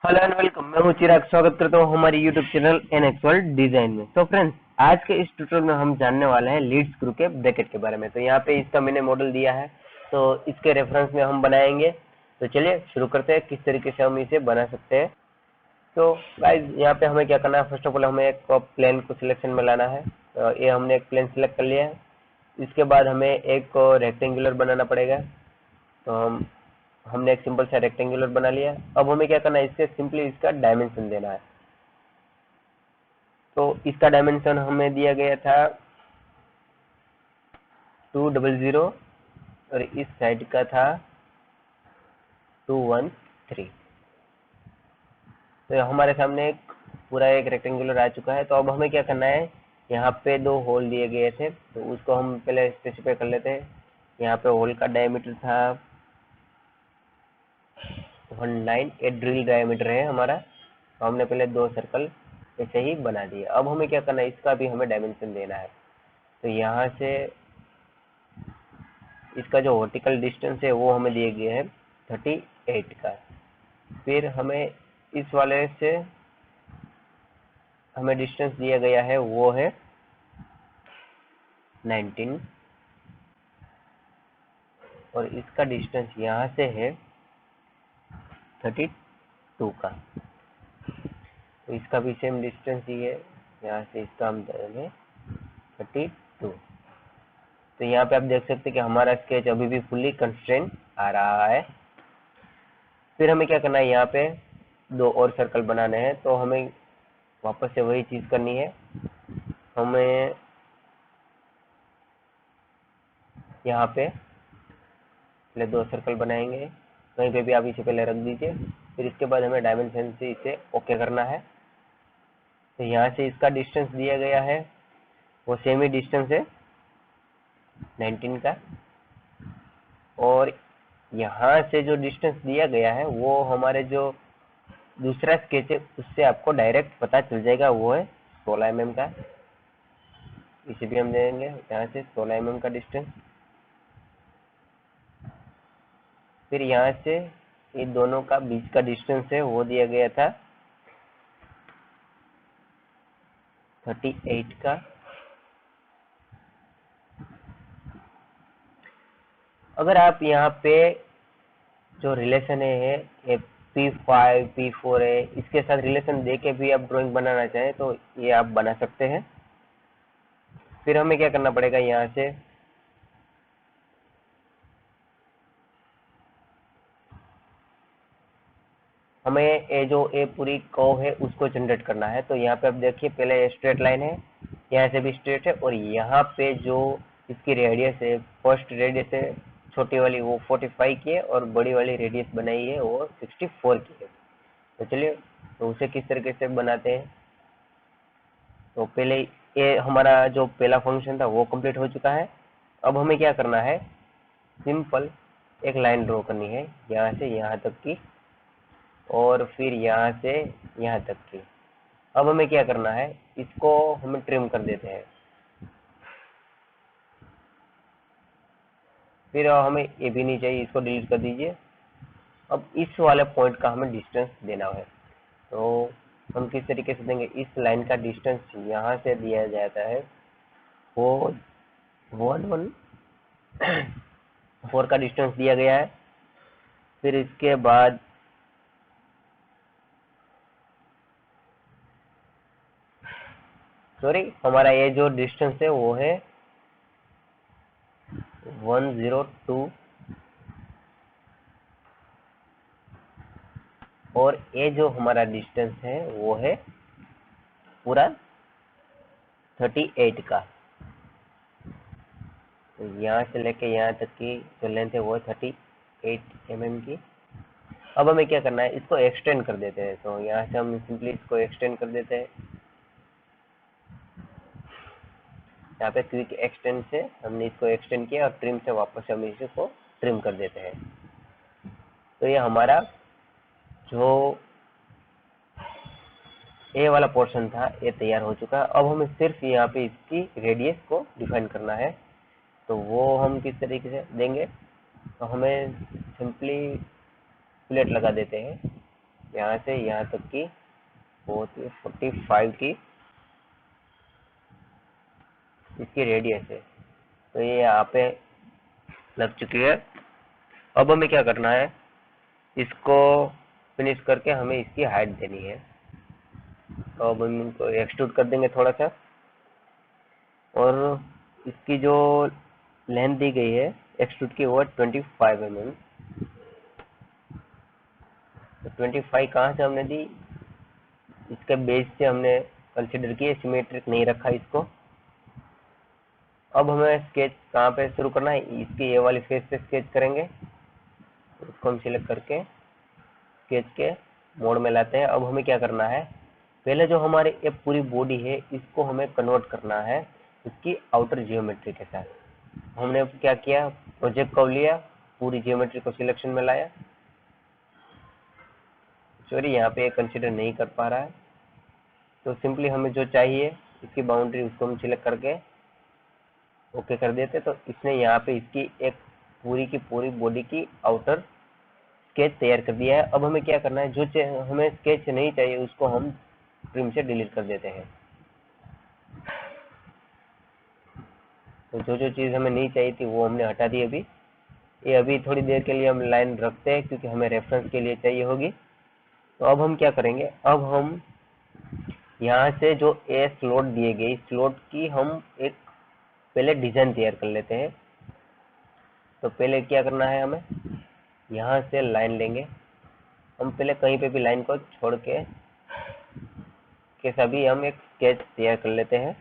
Hello and welcome. मैं हूं चिराग, स्वागत करता हूं हमारे YouTube channel NX world design में। तो फ्रेंड्स, आज के इस ट्यूटोरियल में हम जानने वाले हैं लीड स्क्रू के ब्रैकेट के बारे में। तो यहाँ पे इसका मैंने मॉडल दिया है, तो इसके रेफरेंस में हम बनाएंगे। तो चलिए शुरू करते हैं किस तरीके से हम इसे बना सकते हैं। तो गाइज, यहाँ पे हमें क्या करना है, फर्स्ट ऑफ ऑल हमें एक प्लेन को सिलेक्शन में लाना है। ये हमने एक प्लेन सिलेक्ट कर लिया है। इसके बाद हमें एक रेक्टेंगुलर बनाना पड़ेगा। तो हमने एक सिंपल सा रेक्टेंगुलर बना लिया। अब हमें क्या करना है, इसके सिंपली इसका डायमेंशन देना है। तो इसका डायमेंशन हमें दिया गया था 200 और इस साइड का था 213। तो हमारे सामने एक पूरा एक रेक्टेंगुलर आ चुका है। तो अब हमें क्या करना है, यहाँ पे दो होल दिए गए थे, तो उसको हम पहले स्पेसिफाई कर लेते हैं। यहाँ पे होल का डायमीटर था 19, ये ड्रिल डायमीटर है हमारा। तो हमने पहले दो सर्कल ऐसे ही बना दिए। अब हमें क्या करना है, इसका भी हमें डायमेंशन देना है। तो यहाँ से इसका जो वर्टिकल डिस्टेंस है वो हमें दिए गए है 38 का। फिर हमें इस वाले से हमें डिस्टेंस दिया गया है वो है 19, और इसका डिस्टेंस यहाँ से है 32 का। तो इसका भी सेम डिस्टेंस ही है, यहाँ से इसका हम देंगे 32। तो यहाँ पे आप देख सकते हैं कि हमारा स्केच अभी भी फुल्ली कंस्ट्रेंट आ रहा है। फिर हमें क्या करना है, यहाँ पे दो और सर्कल बनाने हैं। तो हमें वापस से वही चीज करनी है। हमें यहाँ पे पहले दो सर्कल बनाएंगे, कहीं पे भी आप इसे पहले रख दीजिए। फिर इसके बाद हमें डायमेंशन से इसे ओके करना है। तो यहाँ से इसका डिस्टेंस दिया गया है वो सेम ही डिस्टेंस है 19 का, और यहाँ से जो डिस्टेंस दिया गया है वो हमारे जो दूसरा स्केच है उससे आपको डायरेक्ट पता चल जाएगा, वो है 16 mm का। इसे भी हम देंगे यहाँ से 16 mm का डिस्टेंस। फिर यहाँ से इन दोनों का बीच का डिस्टेंस है वो दिया गया था 38 का। अगर आप यहाँ पे जो रिलेशन है ये P5 P4 है, इसके साथ रिलेशन देके भी आप ड्राइंग बनाना चाहें तो ये आप बना सकते हैं। फिर हमें क्या करना पड़ेगा, यहाँ से हमें ये जो ये पूरी कर्व है उसको जनरेट करना है। तो यहाँ पे आप देखिए, पहले स्ट्रेट लाइन है, यहाँ से भी स्ट्रेट है, और यहाँ पे जो इसकी रेडियस है, फर्स्ट रेडियस है छोटी वाली वो 45 की है, और बड़ी वाली रेडियस बनाई है वो 64 की है। तो चलिए, तो उसे किस तरीके से बनाते हैं। तो पहले ये हमारा जो पहला फंक्शन था वो कंप्लीट हो चुका है। अब हमें क्या करना है, सिंपल एक लाइन ड्रॉ करनी है यहाँ से यहाँ तक की, और फिर यहाँ से यहाँ तक की। अब हमें क्या करना है, इसको हमें ट्रिम कर देते हैं। फिर हमें ये भी नहीं चाहिए, इसको डिलीट कर दीजिए। अब इस वाले पॉइंट का हमें डिस्टेंस देना है। तो हम किस तरीके से देंगे, इस लाइन का डिस्टेंस यहाँ से दिया जाता है वो 114 का डिस्टेंस दिया गया है। फिर इसके बाद हमारा ये जो डिस्टेंस है वो है 102, और ये जो हमारा डिस्टेंस है वो है पूरा 38 का। तो यहाँ से लेके यहाँ तक की जो लेंथ है वो 38 mm की। अब हमें क्या करना है, इसको एक्सटेंड कर देते हैं। तो यहाँ से हम सिंपली इसको एक्सटेंड कर देते हैं। यहाँ पे क्विक एक्सटेंड से हमने इसको एक्सटेंड किया, और ट्रिम से वापस हम इसको ट्रिम कर देते हैं। तो ये हमारा जो ए वाला पोर्शन था ये तैयार हो चुका है। अब हमें सिर्फ यहाँ पे इसकी रेडियस को डिफाइन करना है। तो वो हम किस तरीके से देंगे, तो हमें सिंपली प्लेट लगा देते हैं। यहाँ से यहाँ तक की 45 की इसकी रेडियस है। तो ये यहाँ पे लग चुकी है। अब हमें क्या करना है, इसको फिनिश करके हमें इसकी हाइट देनी है। तो अब हम इनको एक्सट्रूड कर देंगे थोड़ा सा, और इसकी जो लेंथ दी गई है एक्सट्रूड की वो 25 mm। तो 25 कहाँ से हमने दी, इसके बेस से हमने कंसिडर किया, सिमेट्रिक नहीं रखा इसको। अब हमें स्केच कहाँ पे शुरू करना है, इसकी ये वाली फेस पे स्केच करेंगे। इसको हम सिलेक्ट करके स्केच के मोड में लाते हैं। अब हमें क्या करना है, पहले जो हमारी ये पूरी बॉडी है इसको हमें कन्वर्ट करना है इसकी आउटर जियोमेट्री के साथ। हमने क्या किया, प्रोजेक्ट को लिया, पूरी जियोमेट्री को सिलेक्शन में लाया। सॉरी, यहाँ पे कंसीडर नहीं कर पा रहा है, तो सिंपली हमें जो चाहिए इसकी बाउंड्री उसको हम सिलेक्ट करके ओके कर देते। तो इसने यहाँ पे इसकी एक पूरी की पूरी बॉडी की आउटर स्केच तैयार कर दिया है। अब हमें क्या करना है, जो हमें स्केच नहीं चाहिए उसको हम ट्रिम से डिलीट कर देते हैं। तो जो जो चीज़ हमें नहीं चाहिए थी वो हमने हटा दी। अभी ये अभी थोड़ी देर के लिए हम लाइन रखते हैं क्योंकि हमें रेफरेंस के लिए चाहिए होगी। तो अब हम क्या करेंगे, अब हम यहाँ से जो ए स्लॉट दिए गए स्लॉट की हम एक पहले डिजाइन तैयार कर लेते हैं। तो पहले क्या करना है, हमें यहाँ से लाइन लेंगे। हम पहले कहीं पे भी लाइन को छोड़ के कैसा भी हम एक स्केच तैयार कर लेते हैं।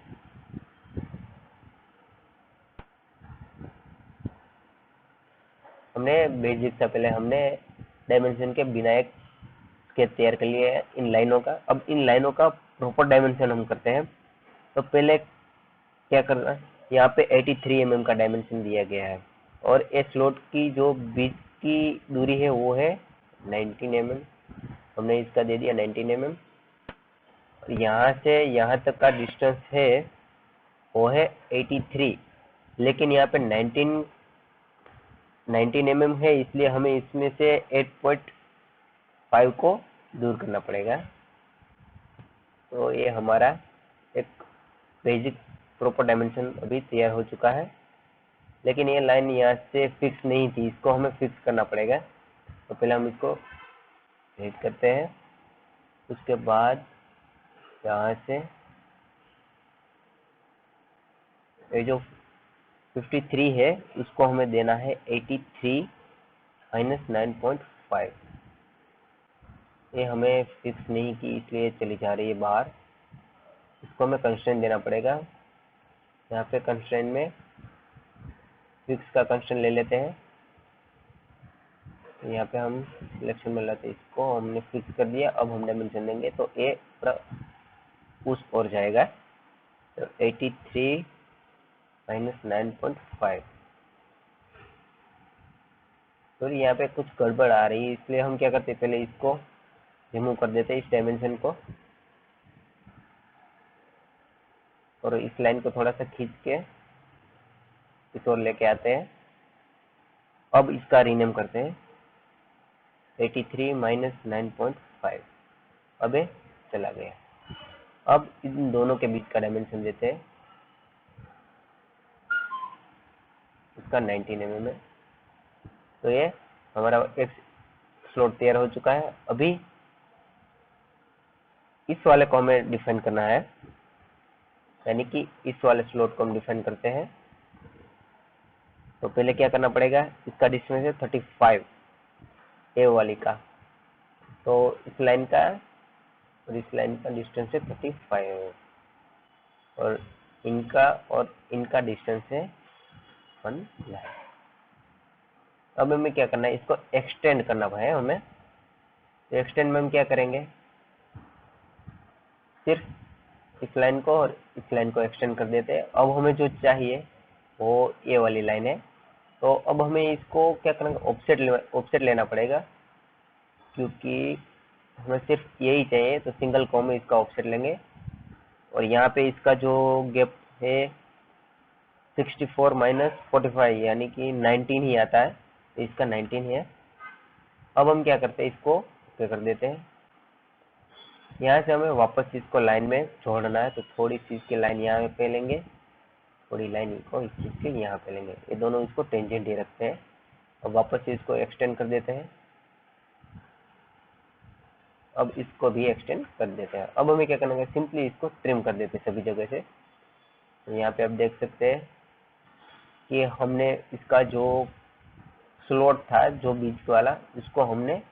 हमने बेसिक सा पहले हमने डायमेंशन के बिना एक स्केच तैयार कर लिया है इन लाइनों का। अब इन लाइनों का प्रॉपर डायमेंशन हम करते हैं। तो पहले क्या करना है, यहाँ पे 83 mm का डायमेंशन दिया गया है, और इस स्लॉट की जो बीच की दूरी है वो है 19 mm। हमने इसका दे दिया 19 mm। और यहाँ से यहाँ तक का डिस्टेंस है वो है 83, लेकिन यहाँ पे 19 mm है, इसलिए हमें इसमें से 8.5 को दूर करना पड़ेगा। तो ये हमारा एक बेसिक प्रॉपर डायमेंशन अभी तैयार हो चुका है। लेकिन ये लाइन यहाँ से फिक्स नहीं थी, इसको हमें फिक्स करना पड़ेगा। तो पहले हम इसको हिट करते हैं, उसके बाद यहाँ से ये जो 53 है उसको हमें देना है 83 - 9.5। ये हमें फिक्स नहीं की इसलिए चली जा रही है बाहर, इसको हमें कंस्ट्रेंट देना पड़ेगा। यहाँ पे कंस्ट्रेंट में फिक्स का कंस्ट्रेंट ले लेते हैं। यहाँ पे हम सिलेक्शन में लाते हैं, इसको हमने फिक्स कर दिया। अब हम डायमेंशन देंगे तो ये पूरा उस और जाएगा। तो 83 - 9.5। तो यहाँ पे कुछ गड़बड़ आ रही है, इसलिए हम क्या करते हैं, पहले इसको रिमूव कर देते हैं इस डायमेंशन को, और इस लाइन को थोड़ा सा खींच के इस ओर लेके आते हैं। अब इसका रीनेम करते हैं 83 - 9.5। अब ये चला गया। अब इन दोनों के बीच का डायमेंशन देते हैं, इसका 19 mm है। तो ये हमारा एक स्लॉट तैयार हो चुका है। अभी इस वाले को हमें डिफाइन करना है, यानी कि इस वाले स्लॉट को हम डिफाइन करते हैं। तो पहले क्या करना पड़ेगा, इसका डिस्टेंस है 35 ए वाली का। तो इस लाइन का और इस लाइन का डिस्टेंस है 35, और इनका डिस्टेंस है 1 लाइन। अब हमें क्या करना है, इसको एक्सटेंड करना है हमें। तो एक्सटेंड में हम क्या करेंगे, सिर्फ इस लाइन को और इस लाइन को एक्सटेंड कर देते हैं। अब हमें जो चाहिए वो ये वाली लाइन है। तो अब हमें इसको क्या करना है, ऑफसेट लेना पड़ेगा, क्योंकि हमें सिर्फ यही चाहिए। तो सिंगल कॉम में इसका ऑफसेट लेंगे, और यहाँ पे इसका जो गैप है 64 - 45 यानी कि 19 ही आता है। तो इसका 19 है। अब हम क्या करते हैं, इसको क्या कर देते हैं, यहाँ से हमें वापस इसको लाइन में जोड़ना है, तो थोड़ी सी इसकी लाइन यहाँ पे लेंगे, थोड़ी लाइन को इस चीज के यहाँ पे लेंगे, ये दोनों इसको टेंजेंट ही रखते हैं। अब वापस से इसको एक्सटेंड कर देते हैं, अब इसको भी एक्सटेंड कर देते हैं। अब हमें क्या करना है, सिंपली इसको ट्रिम कर देते हैं सभी जगह से। तो यहाँ पे आप देख सकते हैं कि हमने इसका जो स्लॉट था जो बीच वाला, उसको हमने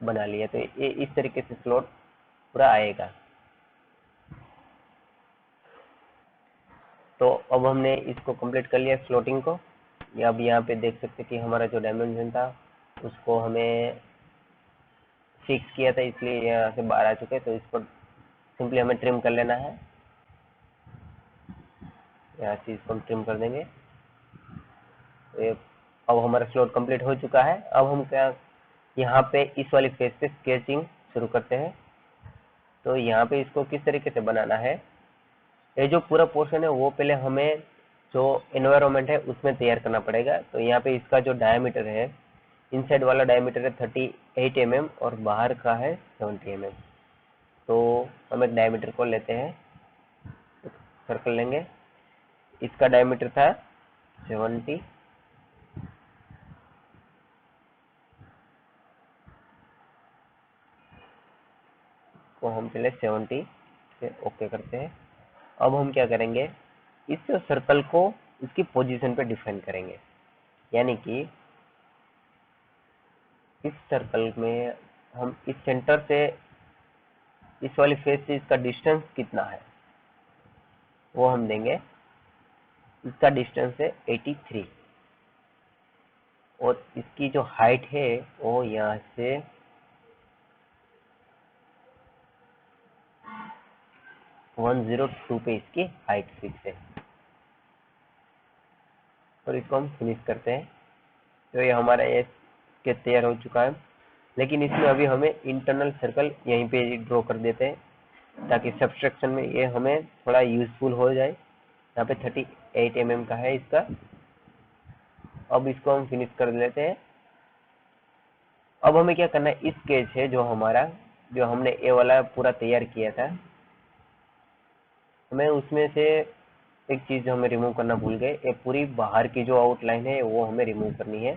बना लिया। तो ये इस तरीके से स्लॉट पूरा आएगा। तो अब हमने इसको कंप्लीट कर लिया स्लॉटिंग को। अब यहाँ पे देख सकते हैं कि हमारा जो डायमेंशन था उसको हमें फिक्स किया था, इसलिए यहाँ से बाहर आ चुके हैं। तो इसको सिंपली हमें ट्रिम कर लेना है, यहाँ से इसको हम ट्रिम कर देंगे। अब हमारा स्लॉट कंप्लीट हो चुका है। अब हम क्या यहाँ पे इस वाली फेस पे स्केचिंग शुरू करते हैं। तो यहाँ पे इसको किस तरीके से बनाना है, ये जो पूरा पोर्शन है वो पहले हमें जो एनवायरनमेंट है उसमें तैयार करना पड़ेगा। तो यहाँ पे इसका जो डायमीटर है, इनसाइड वाला डायमीटर है 38 mm और बाहर का है 70 mm। तो हम एक डायमीटर को लेते हैं, सर्कल लेंगे, इसका डायमीटर था 70, को हम पहले 70 से ओके करते हैं। अब हम क्या करेंगे, इस सर्कल को इसकी पोजीशन पे डिफाइन करेंगे, यानी कि इस सर्कल में हम इस सेंटर से इस वाली फेस से इसका डिस्टेंस कितना है वो हम देंगे। इसका डिस्टेंस है 83 और इसकी जो हाइट है वो यहाँ से 102 पे इसकी हाइट फिक्स है। और इसको हम फिनिश करते हैं। तो ये हमारा ये स्केच तैयार हो चुका है, लेकिन इसमें अभी हमें इंटरनल सर्कल यहीं पे ड्रॉ कर देते हैं ताकि सब्सट्रैक्शन में ये हमें थोड़ा यूजफुल हो जाए। यहाँ पे 38 mm का है इसका। अब इसको हम फिनिश कर लेते हैं। अब हमें क्या करना है, इस स्केच है जो हमारा, जो हमने ए वाला पूरा तैयार किया था, हमें उसमें से एक चीज हमें रिमूव करना भूल गए। ये पूरी बाहर की जो आउटलाइन है वो हमें रिमूव करनी है।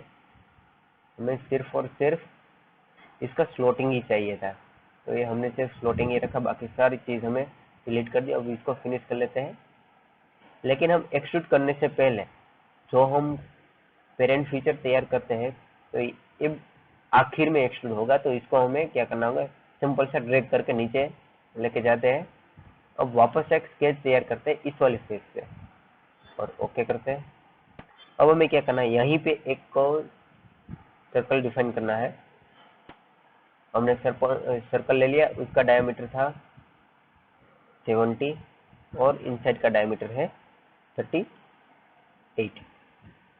हमें सिर्फ और सिर्फ इसका स्लॉटिंग ही चाहिए था, तो ये हमने सिर्फ स्लॉटिंग ही रखा, बाकी सारी चीज हमें डिलीट कर दी। अब इसको फिनिश कर लेते हैं। लेकिन हम एक्सट्रूड करने से पहले जो हम पेरेंट फीचर तैयार करते हैं, तो ये आखिर में एक्सट्रूड होगा। तो इसको हमें क्या करना होगा, सिंपल सा ड्रैग करके नीचे लेके जाते हैं। अब वापस एक स्केच तैयार करते हैं इस वाले फेस पे और ओके करते हैं। अब हमें क्या करना है, यहीं पे एक सर्कल डिफाइन करना है। हमने सर्कल ले लिया, उसका डायमीटर था 70 और इनसाइड का डायमीटर है 38।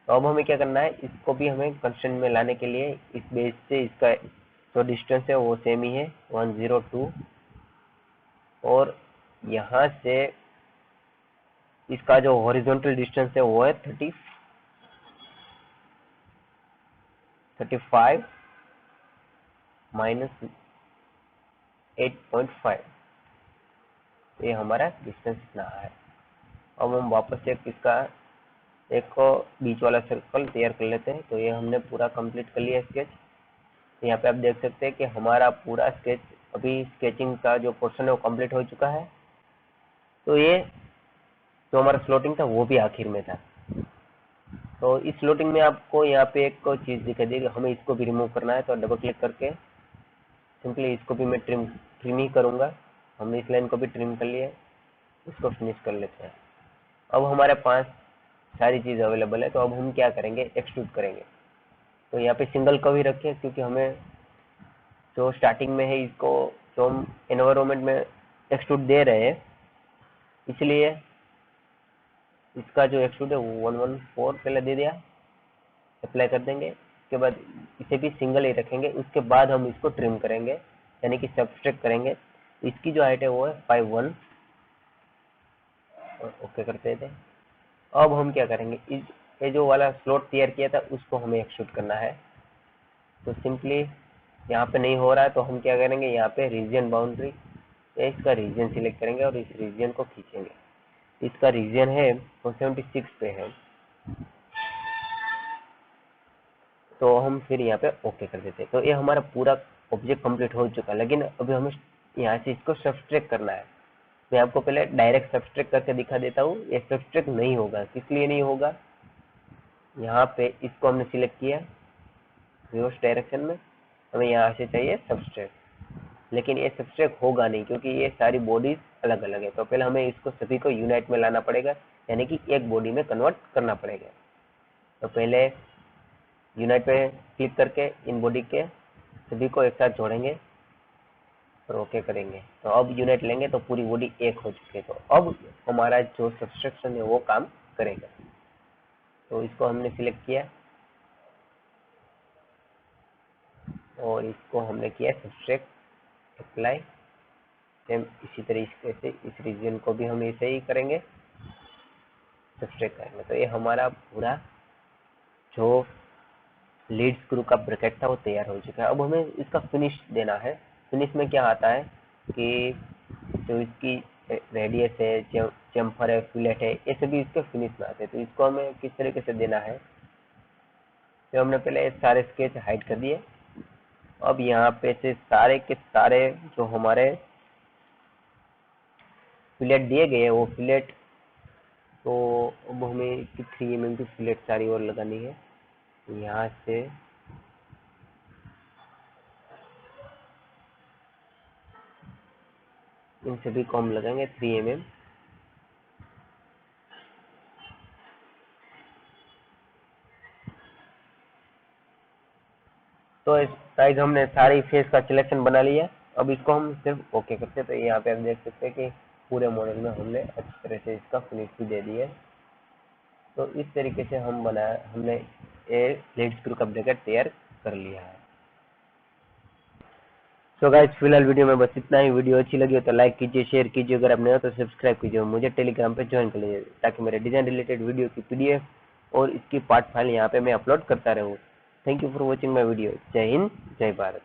तो अब हमें क्या करना है, इसको भी हमें कंस्ट्रेंट में लाने के लिए इस बेस से इसका जो डिस्टेंस है वो सेम ही है 102 और यहाँ से इसका जो हॉरिजॉन्टल डिस्टेंस है वो है 35 माइनस 8.5। ये हमारा डिस्टेंस इतना है। अब हम वापस से इसका एक बीच वाला सर्कल तैयार कर लेते हैं। तो ये हमने पूरा कंप्लीट कर लिया स्केच। यहाँ पे आप देख सकते हैं कि हमारा पूरा स्केच, अभी स्केचिंग का जो पोर्शन है वो कंप्लीट हो चुका है। तो ये जो हमारा स्लॉटिंग था वो भी आखिर में था। तो इस स्लॉटिंग में आपको यहाँ पे एक चीज दिखाई देगी, हमें इसको भी रिमूव करना है। तो डबल क्लिक करके सिंपली इसको भी मैं ट्रिम ही करूंगा। हमने इस लाइन को भी ट्रिम कर लिया है, इसको फिनिश कर लेते हैं। अब हमारे पास सारी चीज अवेलेबल है। तो अब हम क्या करेंगे, एक्सट्रूड करेंगे। तो यहाँ पे सिंगल को भी रखें, क्योंकि हमें जो स्टार्टिंग में है इसको जो हम एनवायरमेंट में एक्सट्रूड दे रहे हैं, इसलिए इसका जो एक्सट्रूड है वो 114 पहले दे दिया, अप्लाई कर देंगे। उसके बाद इसे भी सिंगल ही रखेंगे, उसके बाद हम इसको ट्रिम करेंगे, यानी कि सब्सट्रैक्ट करेंगे। इसकी जो हाइट है वो है 51 और ओके करते थे। अब हम क्या करेंगे, ये जो वाला स्लॉट तैयार किया था उसको हमें एक्सट्रूड करना है। तो सिंपली यहाँ पे नहीं हो रहा है तो हम क्या करेंगे, यहाँ पे रीजन बाउंड्री इसका रीजन सिलेक्ट करेंगे और इस रीजन को खींचेंगे। इसका रीजन है वो 76 पे है, तो हम फिर यहाँ पे ओके कर देते हैं। तो ये हमारा पूरा ऑब्जेक्ट कंप्लीट हो चुका है, लेकिन अभी हमें यहाँ से इसको सब्सट्रैक्ट करना है। मैं आपको पहले डायरेक्ट सब्सट्रैक्ट करके दिखा देता हूँ। ये सब्सट्रैक्ट नहीं होगा, किस लिए नहीं होगा, यहाँ पे इसको हमने सिलेक्ट किया रिवर्स डायरेक्शन में, हमें यहाँ से चाहिए सब्सट्रैक्ट, लेकिन ये सब्सट्रैक्ट होगा नहीं क्योंकि ये सारी बॉडीज अलग अलग है। तो पहले हमें इसको सभी को यूनाइट में लाना पड़ेगा, यानी कि एक बॉडी में कन्वर्ट करना पड़ेगा। तो पहले यूनाइट पे क्लिक करके इन बॉडी के सभी को एक साथ जोड़ेंगे और ओके करेंगे। तो अब यूनिट लेंगे तो पूरी बॉडी एक हो चुकी है। तो अब हमारा जो सब्सट्रैक्शन है वो काम करेगा। तो इसको हमने सिलेक्ट किया और इसको हमने किया सब्सट्रैक्ट अप्लाई। सेम इसी तरीके से इस रीजन को भी हम ऐसे ही करेंगे, सब्सट्रैक्ट करेंगे। तो ये हमारा पूरा जो लीड स्क्रू का ब्रैकेट था वो तैयार हो चुका है। अब हमें इसका फिनिश देना है। फिनिश में क्या आता है कि जो इसकी रेडियस है, चैम्फर है, फिलेट है, ये सभी इसके फिनिश में आते हैं। तो इसको हमें किस तरीके से देना है, तो हमने पहले सारे स्केच हाइड कर दिए। अब यहाँ पे से सारे के सारे जो हमारे फिलेट दिए गए हैं वो फिलेट, तो अब हमें इसकी 3 mm की फिलेट सारी और लगानी है। यहाँ से इन सभी को हम लगाएंगे 3 mm। तो गाइस हमने सारी फेस का सिलेक्शन बना लिया। अब इसको हम सिर्फ ओके करते हैं। तो यहाँ पे आप देख सकते हैं कि पूरे मॉडल में हमने अच्छी तरह से इसका फिनिश भी दे दिया है। तो इस तरीके से हमने ये लीड स्क्रू का ब्रैकेट तैयार कर लिया है। तो गाइस फिलहाल वीडियो में बस इतना ही। वीडियो अच्छी लगी हो तो लाइक कीजिए, शेयर कीजिए, अगर आप नए हो तो सब्सक्राइब कीजिए, मुझे टेलीग्राम पे ज्वाइन कर लीजिए ताकि मेरे डिजाइन रिलेटेड वीडियो की PDF और इसकी पार्ट फाइल यहाँ पे मैं अपलोड करता रहूँ। Thank you for watching my video. जय हिंद, जय भारत।